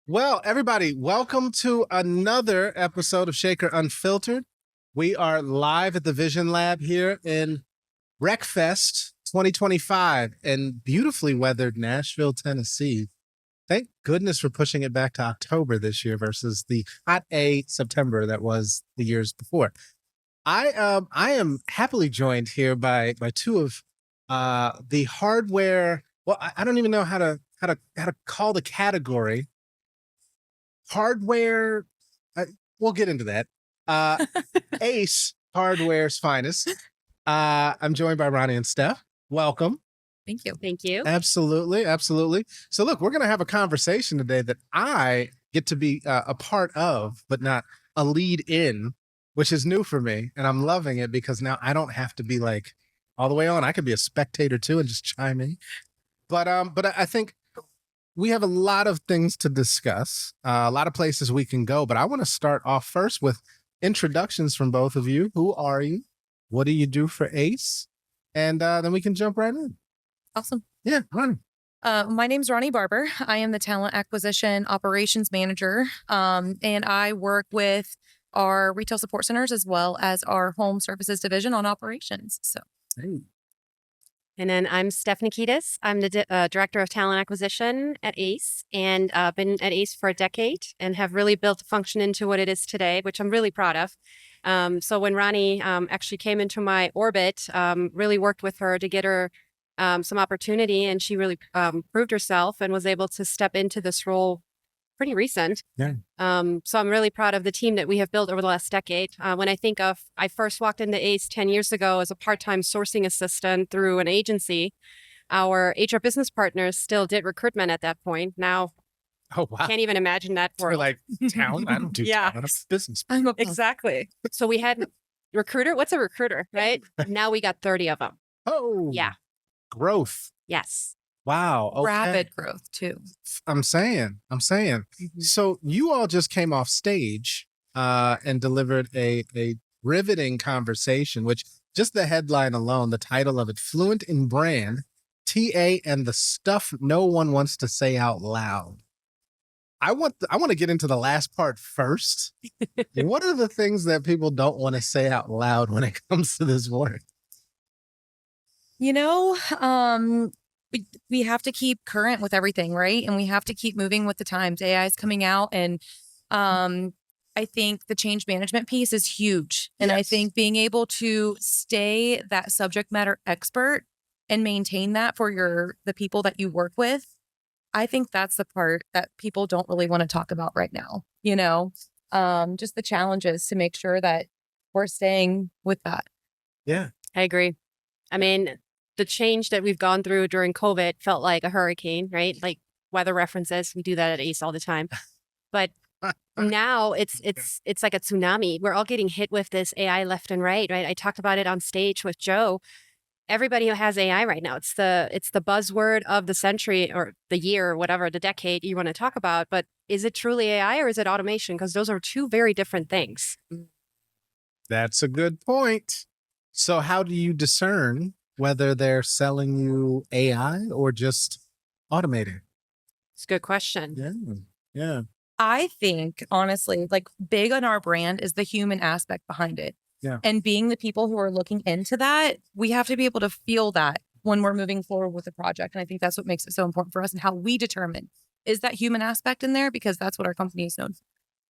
Well, everybody, welcome to another episode of Shaker Unfiltered. We are live at the Vision Lab here in RecFest 2025 in beautifully weathered Nashville, Tennessee. Thank goodness for pushing it back to October this year versus the hot A September that was the years before. I am happily joined here by two of the hardware. Well, I don't even know how to call the category hardware. uh, we'll get into that. Uh, Ace Hardware's finest. I'm joined by Roni and Stef. Welcome. Thank you. Thank you. Absolutely, absolutely. So, look, we're going to have a conversation today that I get to be a part of, but not a lead in, which is new for me, and I'm loving it because now I don't have to be like all the way on. I could be a spectator too and just chime in. But I think we have a lot of things to discuss, a lot of places we can go. But I want to start off first with introductions from both of you. Who are you? What do you do for Ace? And then we can jump right in. Awesome. Yeah, Roni. My name's Roni Barber. I am the talent acquisition operations manager, and I work with our retail support centers as well as our home services division on operations. So, Hey. And then I'm Stef Nikitas. I'm the Director of Talent Acquisition at ACE, and been at ACE for a decade and have really built the function into what it is today, which I'm really proud of. So when Roni actually came into my orbit, really worked with her to get her some opportunity, and she really proved herself and was able to step into this role pretty recent. Yeah. So I'm really proud of the team that we have built over the last decade. When I think of, I first walked into ACE 10 years ago as a part-time sourcing assistant through an agency. Our HR business partners still did recruitment at that point. Now, Oh, wow. can't even imagine that We're world. like town. I don't do Yeah. town. I'm business. I'm a Exactly. So we had recruiter. What's a recruiter, right? Now we got 30 of them. Oh, Yeah. growth. Yes. Wow. Okay. rapid growth too. I'm saying. So you all just came off stage and delivered a riveting conversation, which just the headline alone, the title of it, Fluent in Brand, TA and the Stuff No One Wants to Say Out Loud. I want to get into the last part first. What are the things that people don't want to say out loud when it comes to this work? You know, we have to keep current with everything, right? And we have to keep moving with the times. AI is coming out, and I think the change management piece is huge. And I Yes. think being able to stay that subject matter expert and maintain that for the people that you work with, I think that's the part that people don't really want to talk about right now. Just the challenges to make sure that we're staying with that. Yeah. I agree. I mean, the change that we've gone through during COVID felt like a hurricane, right? Like weather references, we do that at ACE all the time. But now it's like a tsunami. We're all getting hit with this AI left and right? I talked about it on stage with Joe. Everybody has AI right now. It's the buzzword of the century or the year or whatever, the decade you want to talk about. But is it truly AI or is it automation? Because those are two very different things. That's a good point. So how do you discern whether they're selling you AI or just automating? It's a good question. Yeah. Yeah. I think, honestly, like big on our brand is the human aspect behind it. Yeah. And being the people who are looking into that, we have to be able to feel that when we're moving forward with a project. And I think that's what makes it so important for us and how we determine, is that human aspect in there? Because that's what our company is known for.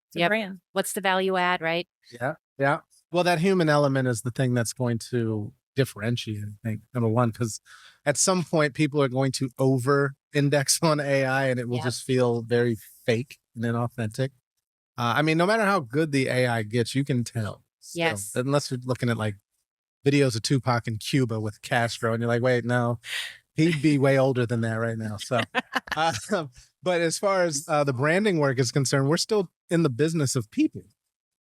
It's a Yep. brand. What's the value add, right? Yeah. Yeah. Well, that human element is the thing that's going to differentiate, I think, number one, because at some point people are going to over index on AI and it will Yep. just feel very fake and inauthentic. I mean, no matter how good the AI gets, you can tell. still, Yes. Unless you're looking at like videos of Tupac in Cuba with Castro and you're like, wait, no, he'd be way older than that right now. So, but as far as the branding work is concerned, we're still in the business of people,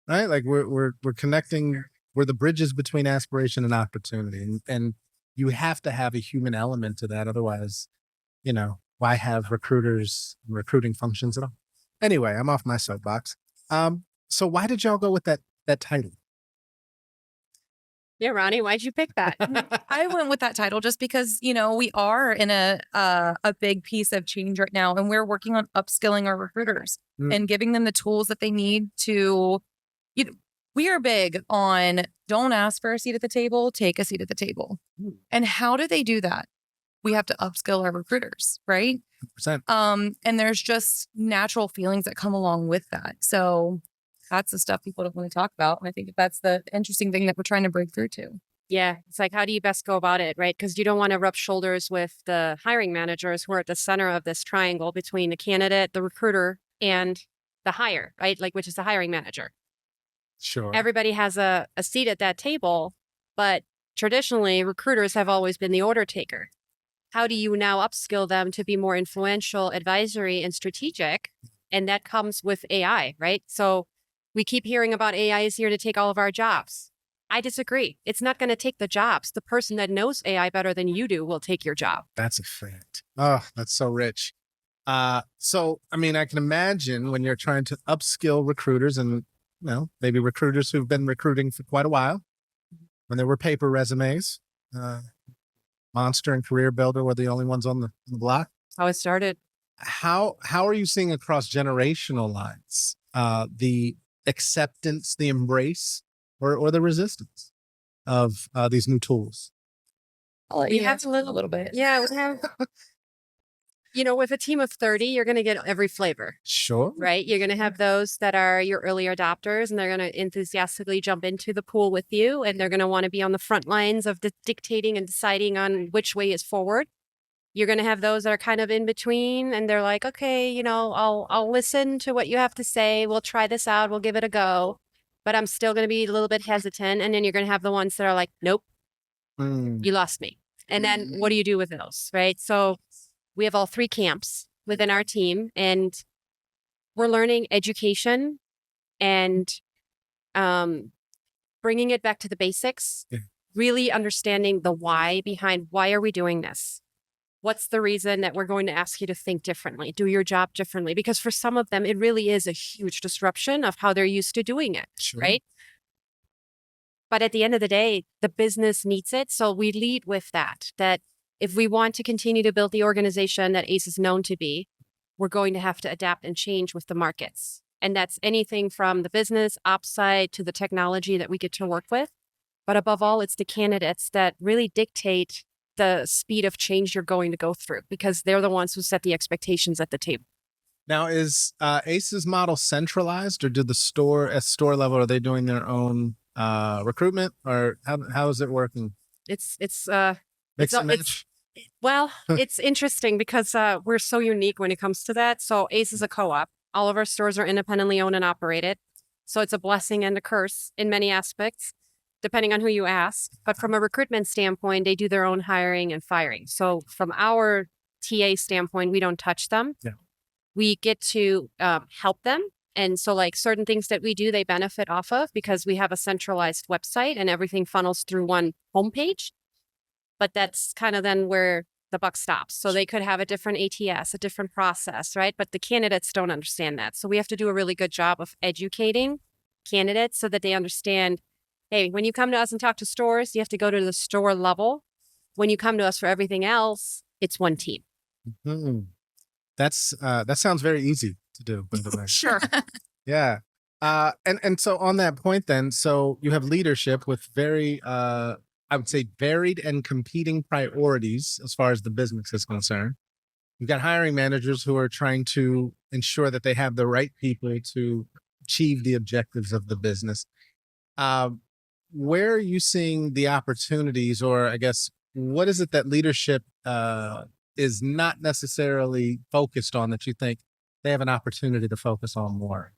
right? Like we're connecting, we're the bridges between aspiration and opportunity. And you have to have a human element to that. Otherwise, why have recruiters and recruiting functions at all? Anyway, I'm off my soapbox. So why did y'all go with that title? Yeah, Roni, why'd you pick that? I went with that title just because, we are in a big piece of change right now, and we're working on upskilling our recruiters and giving them the tools that they need to, we are big on don't ask for a seat at the table, take a seat at the table. And how do they do that? We have to upskill our recruiters, right? 100%. And there's just natural feelings that come along with that. So that's the stuff people don't want to talk about. And I think that's the interesting thing that we're trying to break through to. Yeah. It's like, how do you best go about it, right? Because you don't want to rub shoulders with the hiring managers who are at the center of this triangle between the candidate, the recruiter, and the hire, right? Like, which is the hiring manager. Sure. Everybody has a seat at that table, but traditionally recruiters have always been the order taker. How do you now upskill them to be more influential, advisory, and strategic? And that comes with AI, right? So we keep hearing about AI is here to take all of our jobs. I disagree. It's not going to take the jobs. The person that knows AI better than you do will take your job. That's a fact. Oh, that's so rich. So, I mean, I can imagine when you're trying to upskill recruiters and, maybe recruiters who've been recruiting for quite a while, when there were paper resumes, Monster and Career Builder were the only ones on the block. How it started. How are you seeing across generational lines the acceptance, the embrace, or the resistance of these new tools? I'll let you answer a little bit. Yeah, we have. With a team of 30, you're going to get every flavor. Sure. Right? You're going to have those that are your early adopters, and they're going to enthusiastically jump into the pool with you, and they're going to want to be on the front lines of dictating and deciding on which way is forward. You're going to have those that are kind of in between, and they're like, okay, I'll listen to what you have to say. We'll try this out. We'll give it a go. But I'm still going to be a little bit hesitant. And then you're going to have the ones that are like, nope, you lost me. And then what do you do with those, right? So we have all three camps within our team, and we're learning education and bringing it back to the basics, really understanding the why behind why are we doing this? What's the reason that we're going to ask you to think differently, do your job differently? Because for some of them, it really is a huge disruption of how they're used to doing it, right? But at the end of the day, the business needs it. So we lead with that if we want to continue to build the organization that ACE is known to be, we're going to have to adapt and change with the markets. And that's anything from the business ops side to the technology that we get to work with. But above all, it's the candidates that really dictate the speed of change you're going to go through, because they're the ones who set the expectations at the table. Now, is ACE's model centralized, or do at store level, are they doing their own recruitment, or how is it working? It's Mix and match? Well, it's interesting because we're so unique when it comes to that. So ACE is a co-op. All of our stores are independently owned and operated. So it's a blessing and a curse in many aspects, depending on who you ask. But from a recruitment standpoint, they do their own hiring and firing. So from our TA standpoint, we don't touch them. Yeah. We get to help them. And so like certain things that we do, they benefit off of because we have a centralized website and everything funnels through one homepage. But that's kind of then where the buck stops. So they could have a different ATS, a different process, right? But the candidates don't understand that. So we have to do a really good job of educating candidates so that they understand, hey, when you come to us and talk to stores, you have to go to the store level. When you come to us for everything else, it's one team. Mm-hmm. That sounds very easy to do. By the way. Sure. Yeah. And so on that point then, so you have leadership with very, I would say, varied and competing priorities as far as the business is concerned. You've got hiring managers who are trying to ensure that they have the right people to achieve the objectives of the business. Where are you seeing the opportunities, or I guess, what is it that leadership is not necessarily focused on that you think they have an opportunity to focus on more?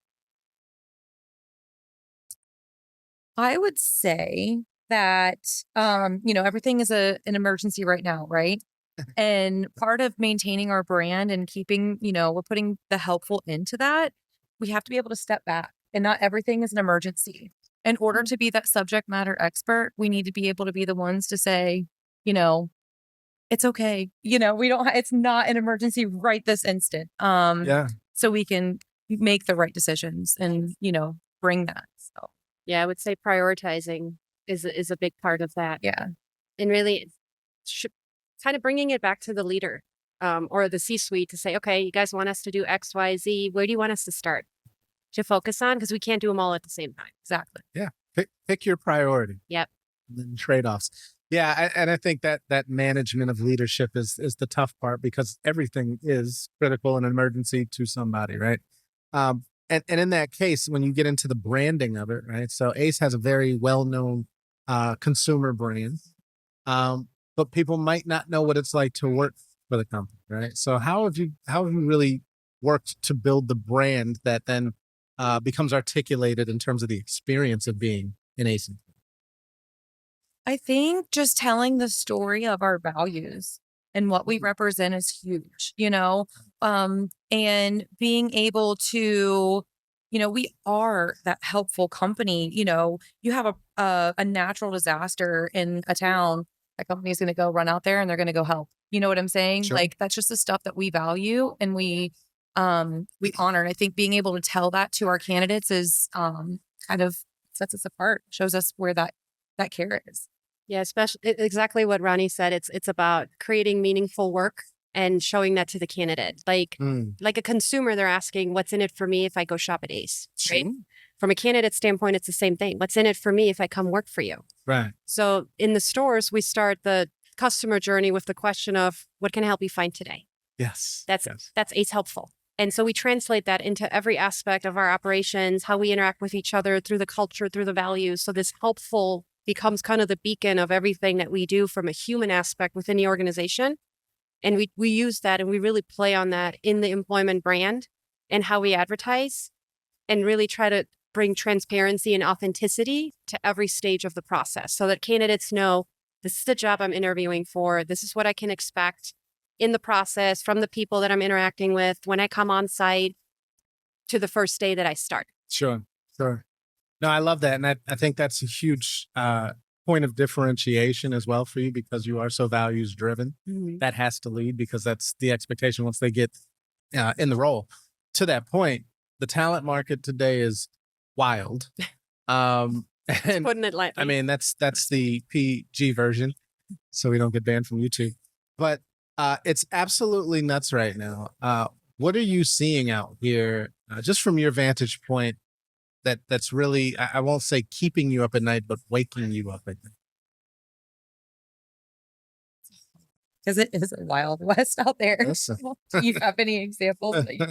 I would say that, everything is an emergency right now, right? And part of maintaining our brand and keeping, we're putting the helpful into that, we have to be able to step back, and not everything is an emergency. In order to be that subject matter expert, we need to be able to be the ones to say, it's okay. It's not an emergency right this instant. So we can make the right decisions and, bring that. So. Yeah, I would say prioritizing is a big part of that. Yeah. And really kind of bringing it back to the leader or the C-suite to say, okay, you guys want us to do X, Y, Z. Where do you want us to start to focus on? Because we can't do them all at the same time. Exactly. Yeah. Pick your priority. Yep. And then trade-offs. Yeah. And I think that management of leadership is the tough part because everything is critical and an emergency to somebody, right? And in that case, when you get into the branding of it, right? So Ace has a very well-known consumer brand, but people might not know what it's like to work for the company, right? So how have you really worked to build the brand that then becomes articulated in terms of the experience of being an Ace? I think just telling the story of our values and what we represent is huge, and being able to, we are that helpful company. You have a natural disaster in a town, that company is going to go run out there and they're going to go help. You know what I'm saying? Sure. Like, that's just the stuff that we value and we honor. And I think being able to tell that to our candidates is kind of sets us apart, shows us where that care is. Yeah, especially exactly what Roni said. It's about creating meaningful work and showing that to the candidate. Like a consumer, they're asking, what's in it for me if I go shop at Ace? Right? Sure. From a candidate standpoint, it's the same thing. What's in it for me if I come work for you? Right. So in the stores, we start the customer journey with the question of, what can I help you find today? Yes. That's Ace helpful. And so we translate that into every aspect of our operations, how we interact with each other through the culture, through the values. So this helpful becomes kind of the beacon of everything that we do from a human aspect within the organization. And we use that and we really play on that in the employment brand and how we advertise and really try to bring transparency and authenticity to every stage of the process so that candidates know this is the job I'm interviewing for. This is what I can expect in the process from the people that I'm interacting with when I come on site to the first day that I start. Sure. No, I love that. And I think that's a huge point of differentiation as well for you because you are so values driven. Mm-hmm. That has to lead because that's the expectation once they get in the role. To that point, the talent market today is wild. And Putting it lightly. I mean, that's the PG version, so we don't get banned from YouTube. But it's absolutely nuts right now. What are you seeing out here, just from your vantage point, that's really, I won't say keeping you up at night, but waking you up at night? Because it is a wild west out there. Listen. Do you have any examples that you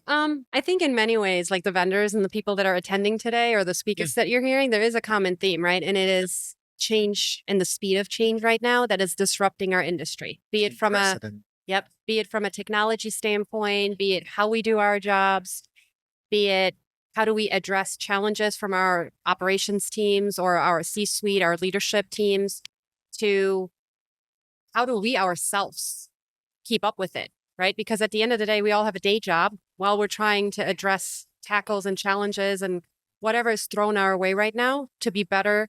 can? I think in many ways, like the vendors and the people that are attending today or the speakers that you're hearing, there is a common theme, right? And it is change and the speed of change right now that is disrupting our industry, be it from be it from a technology standpoint, be it how we do our jobs, be it how do we address challenges from our operations teams or our C-suite, our leadership teams, to how do we ourselves keep up with it, right? Because at the end of the day, we all have a day job while we're trying to address tackles and challenges and whatever is thrown our way right now to be better,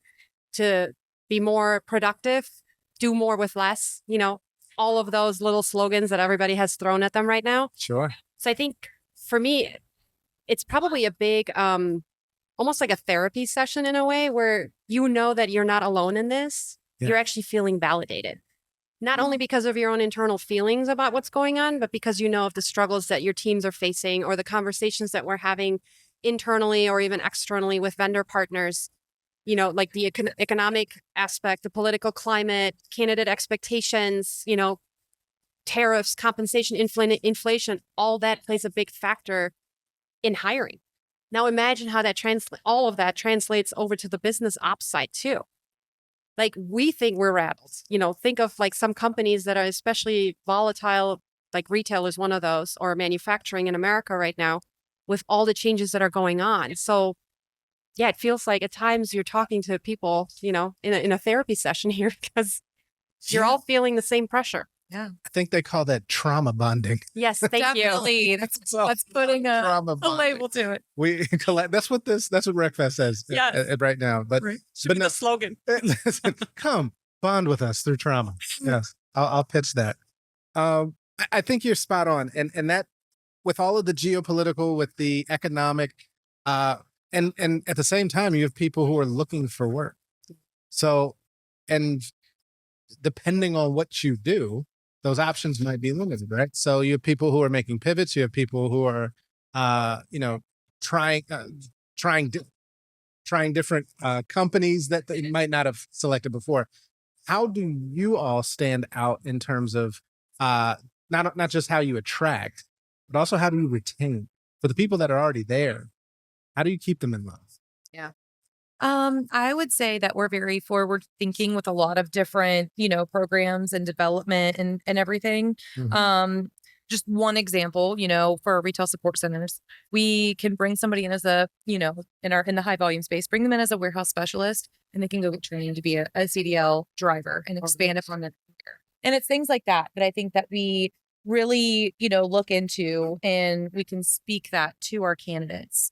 to be more productive, do more with less, all of those little slogans that everybody has thrown at them right now. Sure. So I think for me, it's probably a big, almost like a therapy session in a way where that you're not alone in this. Yeah. You're actually feeling validated. Not only because of your own internal feelings about what's going on, but because of the struggles that your teams are facing or the conversations that we're having internally or even externally with vendor partners, like the economic aspect, the political climate, candidate expectations, tariffs, compensation, inflation, all that plays a big factor in hiring. Now imagine how all of that translates over to the business ops side too. Like we think we're rattled, think of like some companies that are especially volatile, like retail is one of those, or manufacturing in America right now with all the changes that are going on. So yeah, it feels like at times you're talking to people, in a therapy session here because you're all feeling the same pressure. Yeah. I think they call that trauma bonding. Yes, thank you. That's putting a label to it. We collect. That's what RecFest says right now. But Should be the slogan. Listen, come bond with us through trauma. Yes, I'll pitch that. I think you're spot on, and that with all of the geopolitical, with the economic, and at the same time, you have people who are looking for work. So, and depending on what you do, those options might be limited, right? So you have people who are making pivots. You have people who are, trying, trying different companies that they might not have selected before. How do you all stand out in terms of not just how you attract, but also how do you retain for the people that are already there? How do you keep them in love? I would say that we're very forward thinking with a lot of different, programs and development and everything. Mhm. Just one example, for our retail support centers, we can bring somebody in as a, in the high volume space, bring them in as a warehouse specialist, and they can go get trained to be a CDL driver and expand upon their career. And it's things like that I think that we really, look into, and we can speak that to our candidates.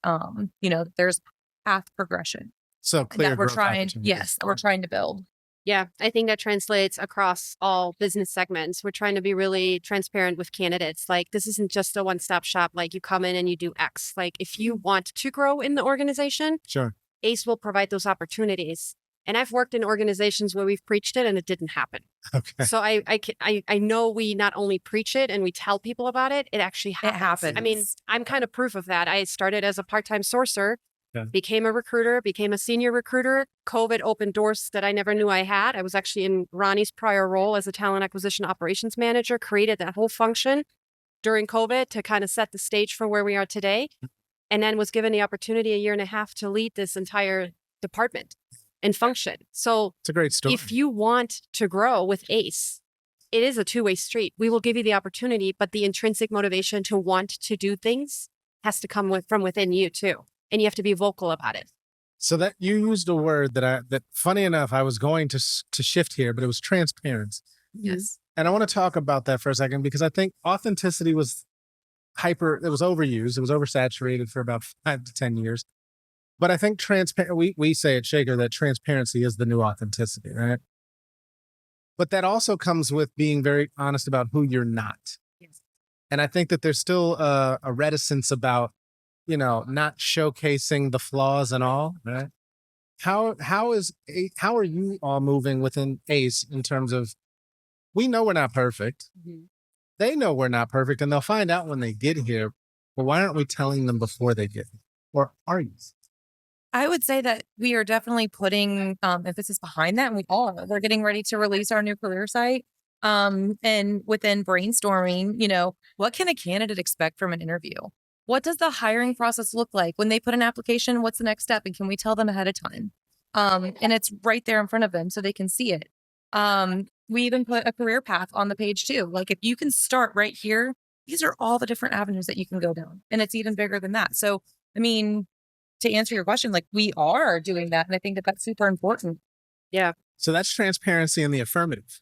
There's path progression So clear that we're growth trying, opportunities. yes, that we're trying to build. Yeah, I think that translates across all business segments. We're trying to be really transparent with candidates. Like, this isn't just a one-stop shop. Like, you come in and you do X. Like, if you want to grow in the organization, Sure. ACE will provide those opportunities. And I've worked in organizations where we've preached it and it didn't happen. Okay. So I know we not only preach it and we tell people about it, it actually happens. It happens. I mean, I'm kind of proof of that. I started as a part-time sourcer, Yeah. became a recruiter, became a senior recruiter. COVID opened doors that I never knew I had. I was actually in Roni's prior role as a talent acquisition operations manager, created that whole function during COVID to kind of set the stage for where we are today. And then was given the opportunity 1.5 years to lead this entire department and function. So It's a great story. if you want to grow with ACE, it is a two-way street. We will give you the opportunity, but the intrinsic motivation to want to do things has to come from within you too. And you have to be vocal about it. So that you used a word that funny enough, I was going to shift here, but it was transparency. Yes. And I want to talk about that for a second, because I think authenticity was it was overused. It was oversaturated for about 5 to 10 years. But I think we say at Shaker that transparency is the new authenticity, right? But that also comes with being very honest about who you're not. Yes. And I think that there's still a reticence about, not showcasing the flaws and all, right? How are you all moving within ACE in terms of, we know we're not perfect. Mm-hmm. They know we're not perfect, and they'll find out when they get here. But why aren't we telling them before they get here? Or are you? I would say that we are definitely putting emphasis behind that. And we are. We're getting ready to release our new career site. And within brainstorming, what can a candidate expect from an interview? What does the hiring process look like? When they put an application, what's the next step? And can we tell them ahead of time? And it's right there in front of them so they can see it. We even put a career path on the page too. Like, if you can start right here, these are all the different avenues that you can go down. And it's even bigger than that. So, I mean, to answer your question, like, we are doing that. And I think that that's super important. Yeah. So that's transparency in the affirmative.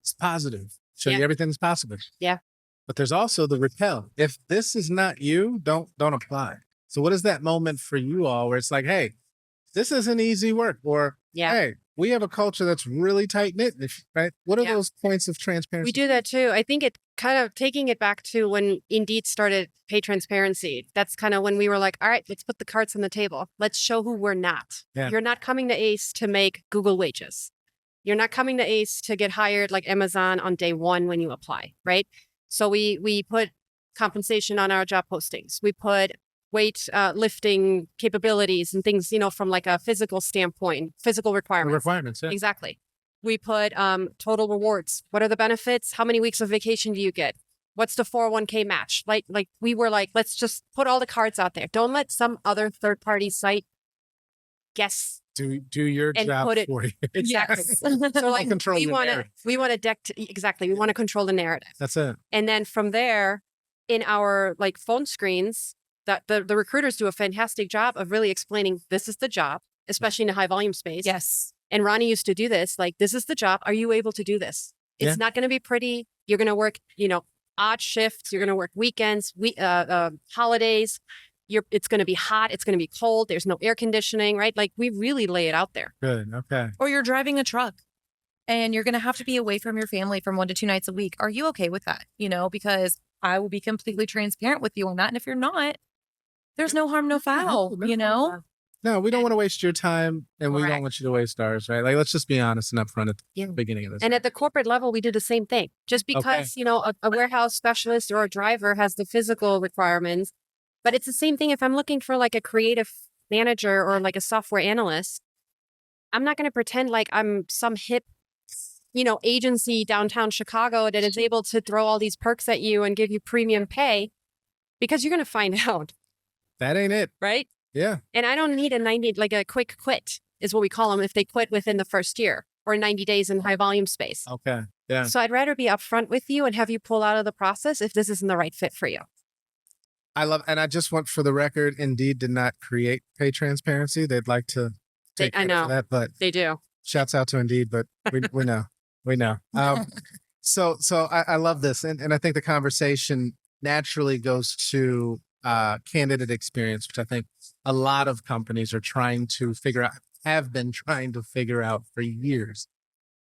It's positive. Show you everything's possible. Yeah. But there's also the repel. If this is not you, don't apply. So what is that moment for you all where it's like, hey, this isn't easy work, or hey, we have a culture that's really tight knit, right? What are those points of transparency? We do that too. I think it kind of taking it back to when Indeed started pay transparency. That's kind of when we were like, all right, let's put the cards on the table. Let's show who we're not. Yeah. You're not coming to ACE to make Google wages. You're not coming to ACE to get hired like Amazon on day one when you apply, right? So we put compensation on our job postings. We put weight lifting capabilities and things, from like a physical standpoint, physical requirements. Requirements, yeah. Exactly. We put total rewards. What are the benefits? How many weeks of vacation do you get? What's the 401k match? Like we were like, let's just put all the cards out there. Don't let some other third party site guess. Do your and job put it, for you. Exactly. So like control we want to exactly. We want to control the narrative. That's it. And then from there, in our like phone screens, that the recruiters do a fantastic job of really explaining this is the job, especially in a high volume space. Yes. And Roni used to do this. Like, this is the job. Are you able to do this? It's not going to be pretty. You're going to work, odd shifts. You're going to work weekends, holidays. It's going to be hot. It's going to be cold. There's no air conditioning, right? Like, we really lay it out there. Good. Okay. Or you're driving a truck and you're going to have to be away from your family from 1 to 2 nights a week. Are you okay with that? Because I will be completely transparent with you on that. And if you're not, there's no harm, no foul, No, we don't want to waste your time, and we don't Correct. want you to waste ours, right? Like, let's just be honest and upfront at the Yeah. beginning of this. And at the corporate level, we do the same thing. Just because, a warehouse specialist or a driver has the physical requirements, but it's the same thing if I'm looking for like a creative manager or like a software analyst. I'm not going to pretend like I'm some hip, agency downtown Chicago that is able to throw all these perks at you and give you premium pay, because you're going to find out, That ain't it. right? Yeah. And I don't need a quick quit is what we call them if they quit within the first year or 90 days in high volume space. Okay. Yeah. So I'd rather be upfront with you and have you pull out of the process if this isn't the right fit for you. And I just want for the record, Indeed did not create pay transparency. They'd like to take I credit know. for that, but They do. shouts out to Indeed, but we know. We know. So I love this. And I think the conversation naturally goes to candidate experience, which I think a lot of companies are trying to figure out, have been trying to figure out for years.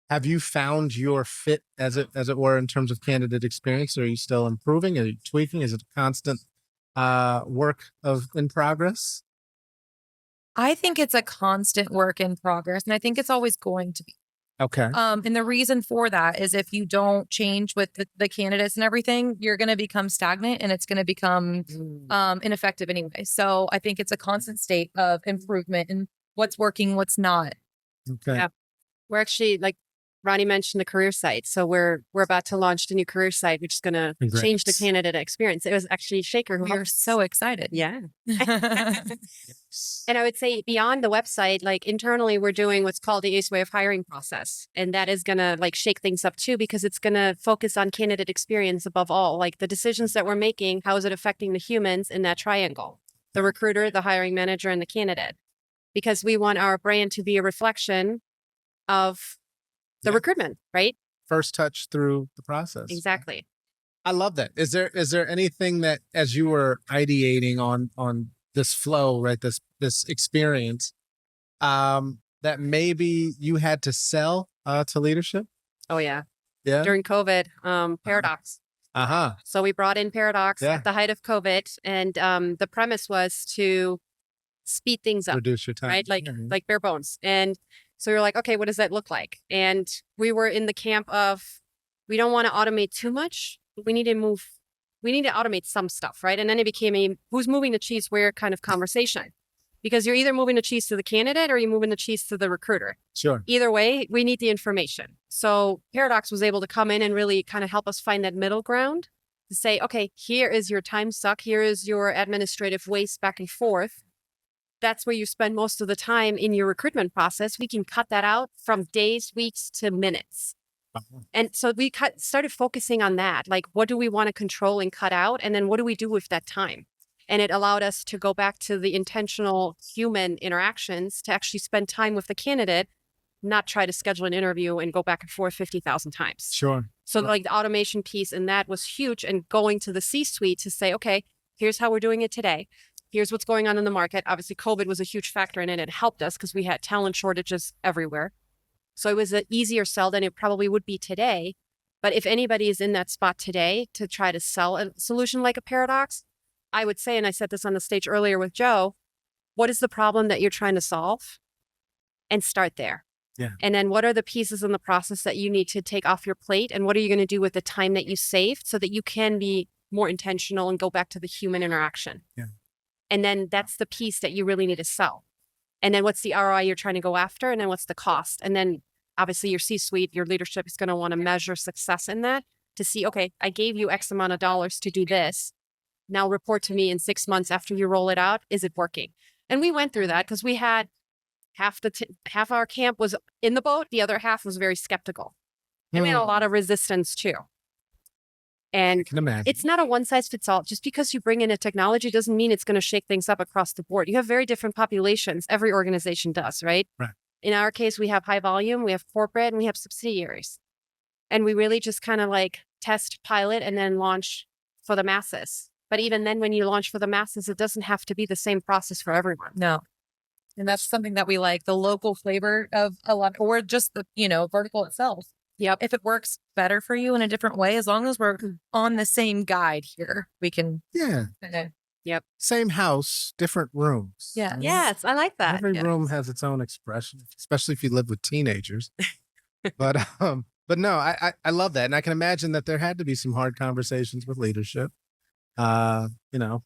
Have you found your fit, as it were, in terms of candidate experience? Are you still improving? Are you tweaking? Is it a constant work in progress? I think it's a constant work in progress, and I think it's always going to be. Okay. And the reason for that is if you don't change with the candidates and everything, you're going to become stagnant and it's going to become ineffective anyway. So I think it's a constant state of improvement and what's working, what's not. Okay. Yeah. We're actually, like Roni mentioned, the career site. So we're about to launch the new career site, which is going to change the candidate experience. It was actually Shaker who We are so excited. Yeah. And I would say beyond the website, like internally, we're doing what's called the ACE way of hiring process. And that is going to like shake things up too, because it's going to focus on candidate experience above all. Like the decisions that we're making, how is it affecting the humans in that triangle? The recruiter, the hiring manager, and the candidate. Because we want our brand to be a reflection of the recruitment, right? First touch through the process. Exactly. I love that. Is there anything that, as you were ideating on this flow, right, this experience, that maybe you had to sell to leadership? Oh yeah. Yeah. During COVID, Paradox. Uh-huh. So we brought in Paradox Yeah. at the height of COVID, and the premise was to speed things up, Reduce your time. right? Like bare bones. And so we were like, okay, what does that look like? And we were in the camp of, we don't want to automate too much. We need to automate some stuff, right? And then it became a who's moving the cheese where kind of conversation, because you're either moving the cheese to the candidate or you're moving the cheese to the recruiter. Sure. Either way, we need the information. So Paradox was able to come in and really kind of help us find that middle ground to say, okay, here is your time suck. Here is your administrative waste back and forth. That's where you spend most of the time in your recruitment process. We can cut that out from days, weeks to minutes. And so we started focusing on that. Like, what do we want to control and cut out? And then what do we do with that time? And it allowed us to go back to the intentional human interactions to actually spend time with the candidate, not try to schedule an interview and go back and forth 50,000 times. Sure. So like the automation piece in that was huge, and going to the C-suite to say, okay, here's how we're doing it today. Here's what's going on in the market. Obviously, COVID was a huge factor in it. It helped us because we had talent shortages everywhere. So it was an easier sell than it probably would be today. But if anybody is in that spot today to try to sell a solution like a Paradox, I would say, and I said this on the stage earlier with Joe, what is the problem that you're trying to solve? And start there. Yeah. And then what are the pieces in the process that you need to take off your plate? And what are you going to do with the time that you saved so that you can be more intentional and go back to the human interaction? Yeah. And then that's the piece that you really need to sell. And then what's the ROI you're trying to go after? And then what's the cost? And then obviously your C-suite, your leadership is going to want to measure success in that to see, okay, I gave you X amount of dollars to do this. Now report to me in 6 months after you roll it out. Is it working? And we went through that because we had half our camp was in the boat. The other half was very skeptical. And we had a lot of resistance too. And I can imagine. it's not a one size fits all. Just because you bring in a technology doesn't mean it's going to shake things up across the board. You have very different populations. Every organization does, right? Right. In our case, we have high volume, we have corporate, and we have subsidiaries. And we really just kind of like test, pilot, and then launch for the masses. But even then, when you launch for the masses, it doesn't have to be the same process for everyone. No. And that's something that we like, the local flavor of a lot, or just the, vertical itself. Yep. If it works better for you in a different way, as long as we're on the same guide here, we can. Yeah. Yep. Same house, different rooms. Yes. Yes, I like that. Every Yeah. room has its own expression, especially if you live with teenagers. But no, I love that. And I can imagine that there had to be some hard conversations with leadership. But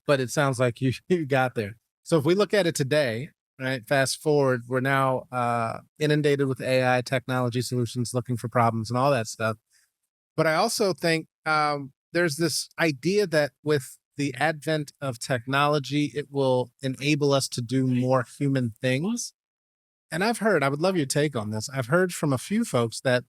it sounds like you got there. So if we look at it today, right, fast forward, we're now inundated with AI technology solutions, looking for problems and all that stuff. But I also think there's this idea that with the advent of technology, it will enable us to do more human things. And I would love your take on this. I've heard from a few folks that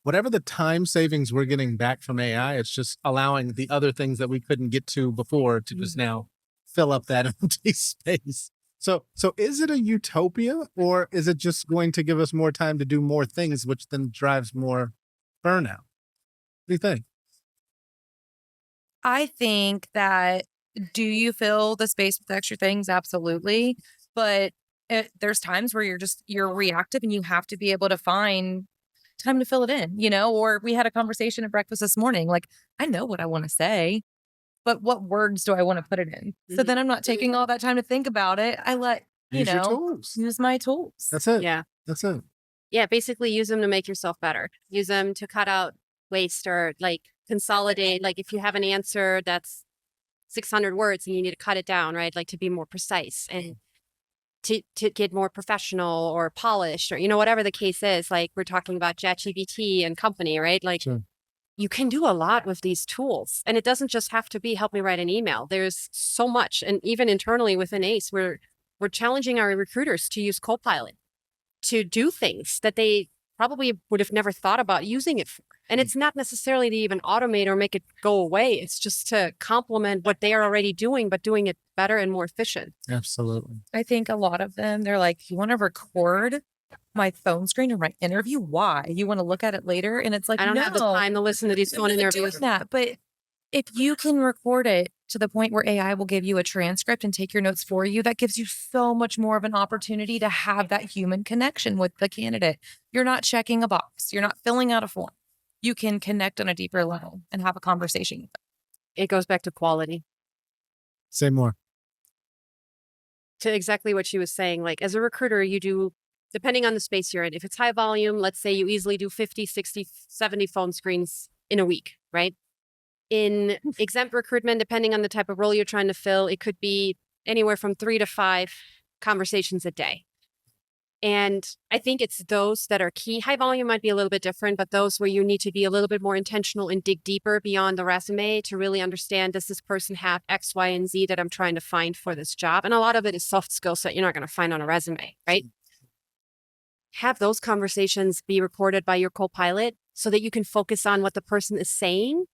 whatever the time savings we're getting back from AI, it's just allowing the other things that we couldn't get to before to just now fill up that empty space. So is it a utopia, or is it just going to give us more time to do more things, which then drives more burnout? What do you think? I think that, do you fill the space with extra things? Absolutely. But there's times where you're reactive and you have to be able to find time to fill it in, or we had a conversation at breakfast this morning. Like, I know what I want to say, but what words do I want to put it in? So then I'm not taking all that time to think about it. I let, Use your tools. use my tools. That's it. Yeah. That's it. Yeah, basically use them to make yourself better. Use them to cut out waste or like consolidate. Like if you have an answer that's 600 words and you need to cut it down, right? Like to be more precise and to get more professional or polished or, whatever the case is. Like we're talking about ChatGPT and company, right? Like Sure. you can do a lot with these tools, and it doesn't just have to be help me write an email. There's so much. And even internally within ACE, we're challenging our recruiters to use Copilot to do things that they probably would have never thought about using it for. And it's not necessarily to even automate or make it go away. It's just to complement what they are already doing, but doing it better and more efficient. Absolutely. I think a lot of them, they're like, you want to record my phone screen or my interview? Why? You want to look at it later? And it's like, I don't have the time to listen to these phone interviews. That, but if you can record it to the point where AI will give you a transcript and take your notes for you, that gives you so much more of an opportunity to have that human connection with the candidate. You're not checking a box. You're not filling out a form. You can connect on a deeper level and have a conversation with them. It goes back to quality. Say more. To exactly what she was saying, like as a recruiter, you do, depending on the space you're in, if it's high volume, let's say you easily do 50, 60, 70 phone screens in a week, right? In exempt recruitment, depending on the type of role you're trying to fill, it could be anywhere from 3 to 5 conversations a day. And I think it's those that are key. High volume might be a little bit different, but those where you need to be a little bit more intentional and dig deeper beyond the resume to really understand, does this person have X, Y, and Z that I'm trying to find for this job? And a lot of it is soft skills that you're not going to find on a resume, right? Have those conversations be recorded by your co-pilot so that you can focus on what the person is saying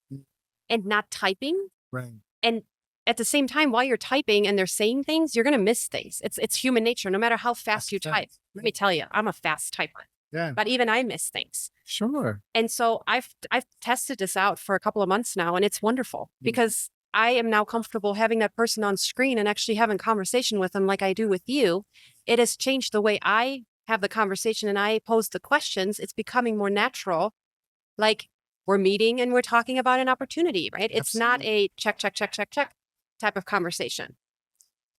and not typing. Right. And at the same time, while you're typing and they're saying things, you're going to miss things. It's human nature. No matter how fast you type, let me tell you, I'm a fast typer. Yeah. But even I miss things. Sure. And so I've tested this out for a couple of months now, and it's wonderful because I am now comfortable having that person on screen and actually having conversation with them like I do with you. It has changed the way I have the conversation and I pose the questions. It's becoming more natural. Like we're meeting and we're talking about an opportunity, right? It's not a check type of conversation.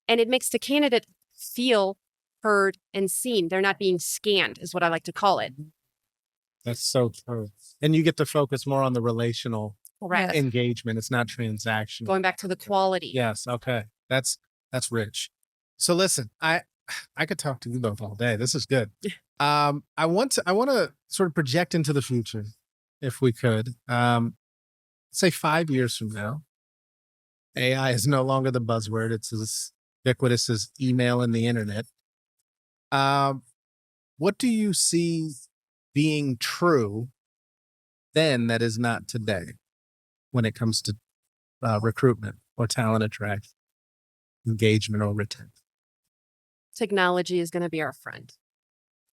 And it makes the candidate feel heard and seen. They're not being scanned, is what I like to call it. That's so true. And you get to focus more on the relational Correct. engagement. It's not transactional. Going back to the quality. Yes. Okay. That's rich. So listen, I could talk to you both all day. This is good. I want to sort of project into the future, if we could. Say 5 years from now, AI is no longer the buzzword. It's as ubiquitous as email and the internet. What do you see being true then that is not today when it comes to recruitment or talent attraction, engagement or retention? Technology is going to be our friend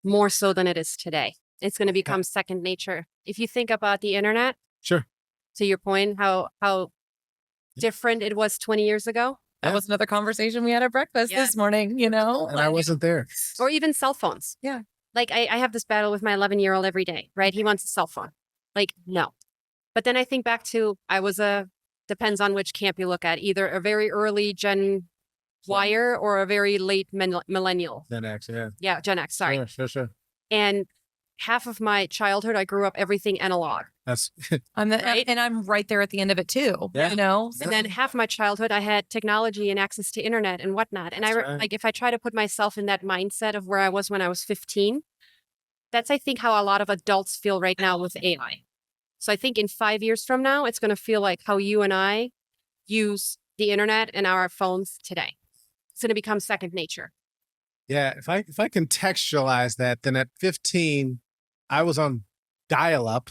more so than it is today. It's going to become second nature. If you think about the internet, Sure. to your point, how different it was 20 years ago. That was another conversation we had at breakfast this morning, And I wasn't there. Or even cell phones. Yeah. Like I have this battle with my 11-year-old every day, right? He wants a cell phone. Like, no. But then I think back to, I was a depends on which camp you look at, either a very early Gen Wire or a very late millennial. Gen X, yeah. Yeah, Gen X, sorry. Sure. And half of my childhood, I grew up everything analog. That's Right? And I'm right there at the end of it too. Yeah. You know? And then half my childhood, I had technology and access to internet and whatnot. And like, if I try to put myself in that mindset of where I was when I was 15, that's, I think, how a lot of adults feel right now with AI. So I think in 5 years from now, it's going to feel like how you and I use the internet and our phones today. It's going to become second nature. Yeah, if I contextualize that, then at 15, I was on dial-up,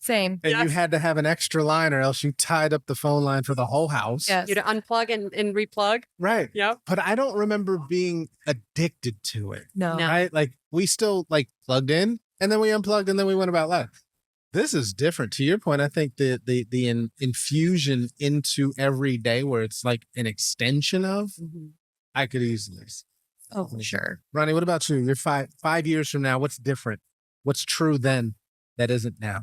Same. and you had to have an extra line, or else you tied up the phone line for the whole house. Yes. You'd unplug and replug. Right. Yep. But I don't remember being addicted to it. No. Right? Like we still like plugged in, and then we unplugged, and then we went about life. This is different. To your point, I think the infusion into every day, where it's like an extension of, I could easily. Oh, for sure. Roni, what about you? You're 5 years from now. What's different? What's true then that isn't now?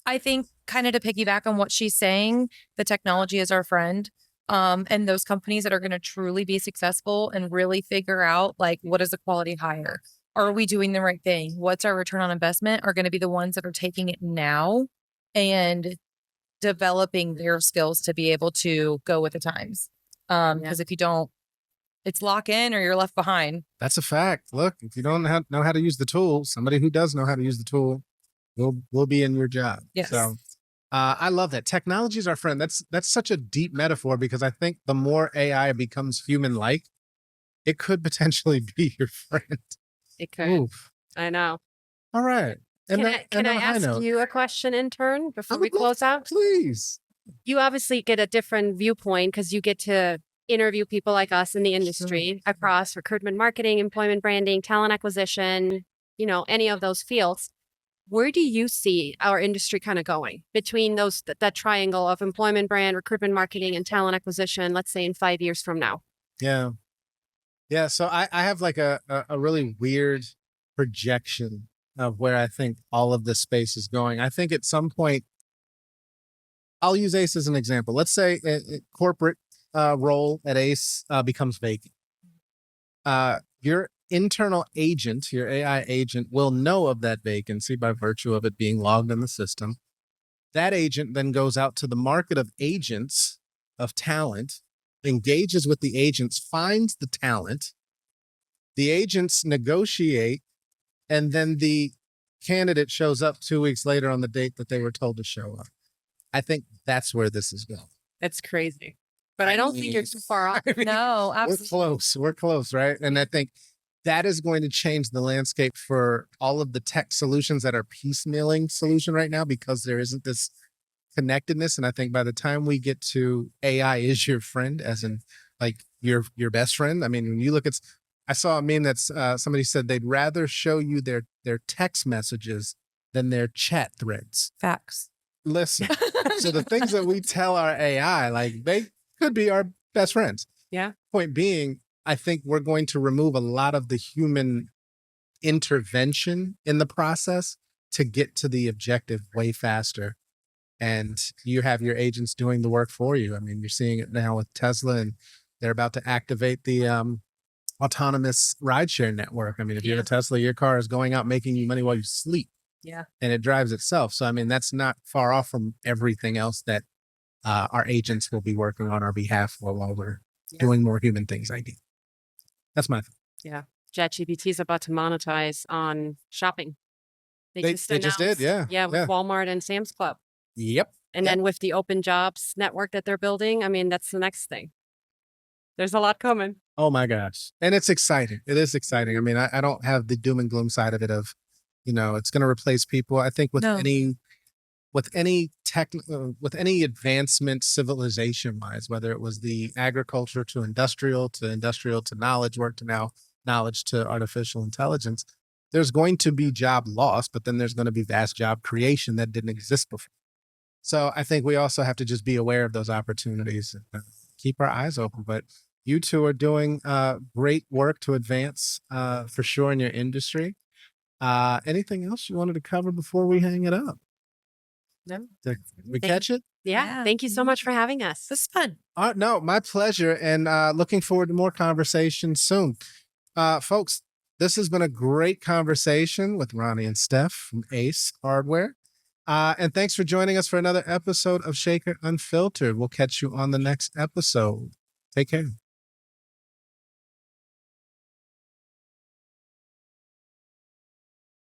I think, kind of to piggyback on what she's saying, the technology is our friend. And those companies that are going to truly be successful and really figure out, like, what is the quality hire? Are we doing the right thing? What's our return on investment? Are going to be the ones that are taking it now and developing their skills to be able to go with the times. Because if you don't, it's lock in or you're left behind. That's a fact. Look, if you don't know how to use the tool, somebody who does know how to use the tool will be in your job. Yes. So I love that. Technology is our friend. That's such a deep metaphor, because I think the more AI becomes human-like, it could potentially be your friend. It could. Oof. I know. All right. And Can I ask you a question, intern, before we close out? Please. You obviously get a different viewpoint because you get to interview people like us in the industry across recruitment, marketing, employment branding, talent acquisition, any of those fields. Where do you see our industry kind of going between that triangle of employment brand, recruitment, marketing, and talent acquisition, let's say in 5 years from now? Yeah. Yeah. So I have like a really weird projection of where I think all of this space is going. I think at some point, I'll use ACE as an example. Let's say a corporate role at ACE becomes vacant. Your internal agent, your AI agent, will know of that vacancy by virtue of it being logged in the system. That agent then goes out to the market of agents of talent, engages with the agents, finds the talent. The agents negotiate, and then the candidate shows up 2 weeks later on the date that they were told to show up. I think that's where this is going. That's crazy. But I don't think you're too far off. No, absolutely. We're close, right? And I think that is going to change the landscape for all of the tech solutions that are piecemealing solution right now, because there isn't this connectedness. And I think by the time we get to AI is your friend, as in like your best friend. I mean, when you look at, I saw a meme that's somebody said they'd rather show you their text messages than their chat threads. Facts. Listen, so the things that we tell our AI, like they could be our best friends. Yeah. Point being, I think we're going to remove a lot of the human intervention in the process to get to the objective way faster. And you have your agents doing the work for you. I mean, you're seeing it now with Tesla, and they're about to activate the autonomous rideshare network. I mean, if you have a Tesla, your car is going out making you money while you sleep. Yeah. And it drives itself. So, I mean, that's not far off from everything else that our agents will be working on our behalf while we're doing more human things, I think. That's my thing. Yeah. ChatGPT is about to monetize on shopping. They just did, yeah. Yeah, with Walmart and Sam's Club. Yep. And then with the open jobs network that they're building, I mean, that's the next thing. There's a lot coming. Oh my gosh. And it's exciting. It is exciting. I mean, I don't have the doom and gloom side of it of, it's going to replace people. I think with any advancement civilization wise, whether it was the agriculture to industrial to knowledge work to now knowledge to artificial intelligence, there's going to be job loss, but then there's going to be vast job creation that didn't exist before. So I think we also have to just be aware of those opportunities and keep our eyes open. But you two are doing great work to advance for sure in your industry. Anything else you wanted to cover before we hang it up? No. Did we catch it? Yeah. Thank you so much for having us. This is fun. No, my pleasure. And looking forward to more conversations soon. Folks, this has been a great conversation with Roni and Stef from Ace Hardware. And thanks for joining us for another episode of Shaker Unfiltered. We'll catch you on the next episode. Take care.